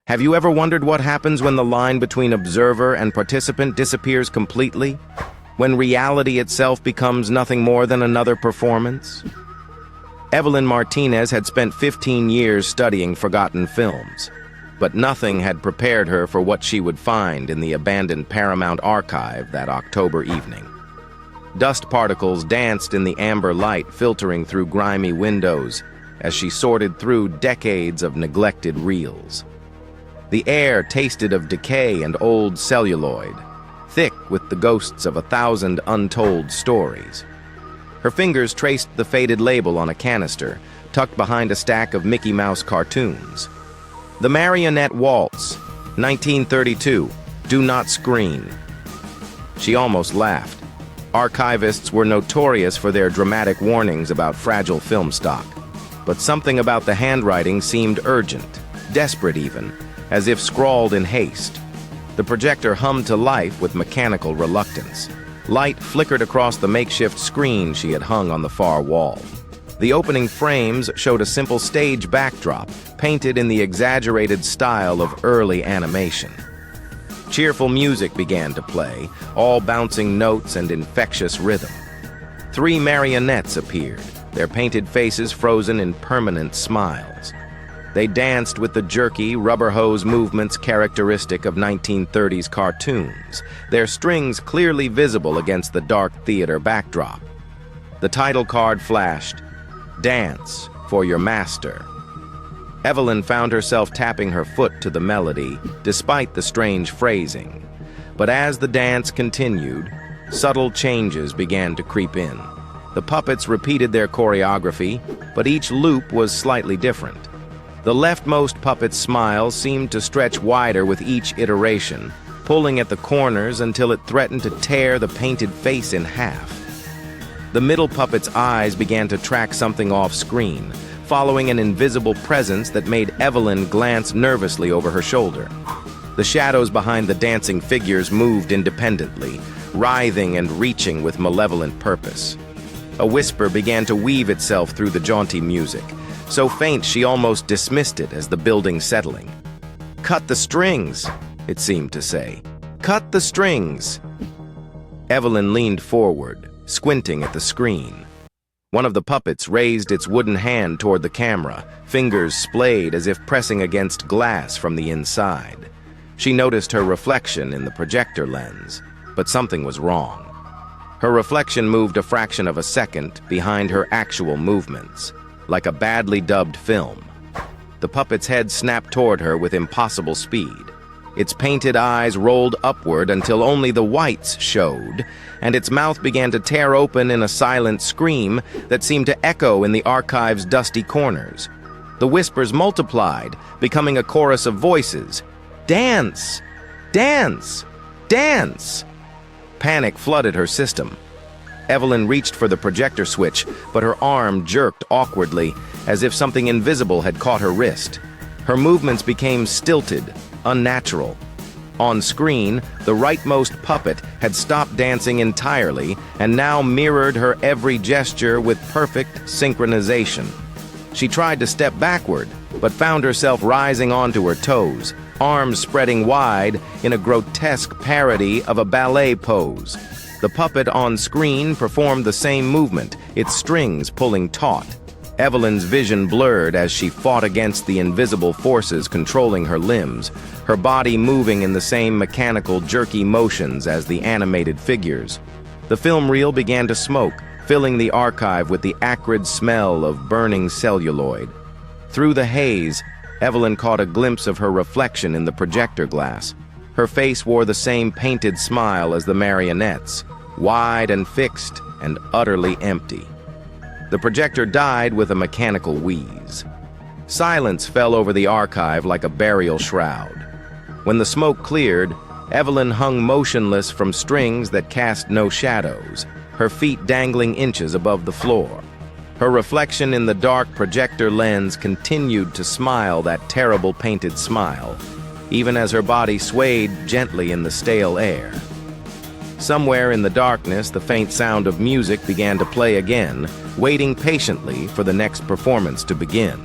Have you ever wondered what happens when the line between observer and participant disappears completely? When reality itself becomes nothing more than another performance? Evelyn Martinez had spent 15 years studying forgotten films, but nothing had prepared her for what she would find in the abandoned Paramount archive that October evening. Dust particles danced in the amber light filtering through grimy windows as she sorted through decades of neglected reels. The air tasted of decay and old celluloid, thick with the ghosts of 1,000 untold stories. Her fingers traced the faded label on a canister, tucked behind a stack of Mickey Mouse cartoons. The Marionette Waltz, 1932, Do Not Scream. She almost laughed. Archivists were notorious for their dramatic warnings about fragile film stock, but something about the handwriting seemed urgent, desperate even, as if scrawled in haste. The projector hummed to life with mechanical reluctance. Light flickered across the makeshift screen she had hung on the far wall. The opening frames showed a simple stage backdrop, painted in the exaggerated style of early animation. Cheerful music began to play, all bouncing notes and infectious rhythm. 3 marionettes appeared, their painted faces frozen in permanent smiles. They danced with the jerky, rubber hose movements characteristic of 1930s cartoons, their strings clearly visible against the dark theater backdrop. The title card flashed, "Dance for Your Master." Evelyn found herself tapping her foot to the melody, despite the strange phrasing. But as the dance continued, subtle changes began to creep in. The puppets repeated their choreography, but each loop was slightly different. The leftmost puppet's smile seemed to stretch wider with each iteration, pulling at the corners until it threatened to tear the painted face in half. The middle puppet's eyes began to track something off-screen, following an invisible presence that made Evelyn glance nervously over her shoulder. The shadows behind the dancing figures moved independently, writhing and reaching with malevolent purpose. A whisper began to weave itself through the jaunty music, so faint she almost dismissed it as the building settling. "Cut the strings," it seemed to say. "Cut the strings." Evelyn leaned forward, squinting at the screen. One of the puppets raised its wooden hand toward the camera, fingers splayed as if pressing against glass from the inside. She noticed her reflection in the projector lens, but something was wrong. Her reflection moved a fraction of a second behind her actual movements, like a badly dubbed film. The puppet's head snapped toward her with impossible speed. Its painted eyes rolled upward until only the whites showed, and its mouth began to tear open in a silent scream that seemed to echo in the archive's dusty corners. The whispers multiplied, becoming a chorus of voices. "Dance! Dance! Dance!" Panic flooded her system. Evelyn reached for the projector switch, but her arm jerked awkwardly, as if something invisible had caught her wrist. Her movements became stilted, unnatural. On screen, the rightmost puppet had stopped dancing entirely and now mirrored her every gesture with perfect synchronization. She tried to step backward, but found herself rising onto her toes, arms spreading wide in a grotesque parody of a ballet pose. The puppet on screen performed the same movement, its strings pulling taut. Evelyn's vision blurred as she fought against the invisible forces controlling her limbs, her body moving in the same mechanical, jerky motions as the animated figures. The film reel began to smoke, filling the archive with the acrid smell of burning celluloid. Through the haze, Evelyn caught a glimpse of her reflection in the projector glass. Her face wore the same painted smile as the marionettes, wide and fixed and utterly empty. The projector died with a mechanical wheeze. Silence fell over the archive like a burial shroud. When the smoke cleared, Evelyn hung motionless from strings that cast no shadows, her feet dangling inches above the floor. Her reflection in the dark projector lens continued to smile that terrible painted smile, even as her body swayed gently in the stale air. Somewhere in the darkness, the faint sound of music began to play again, waiting patiently for the next performance to begin.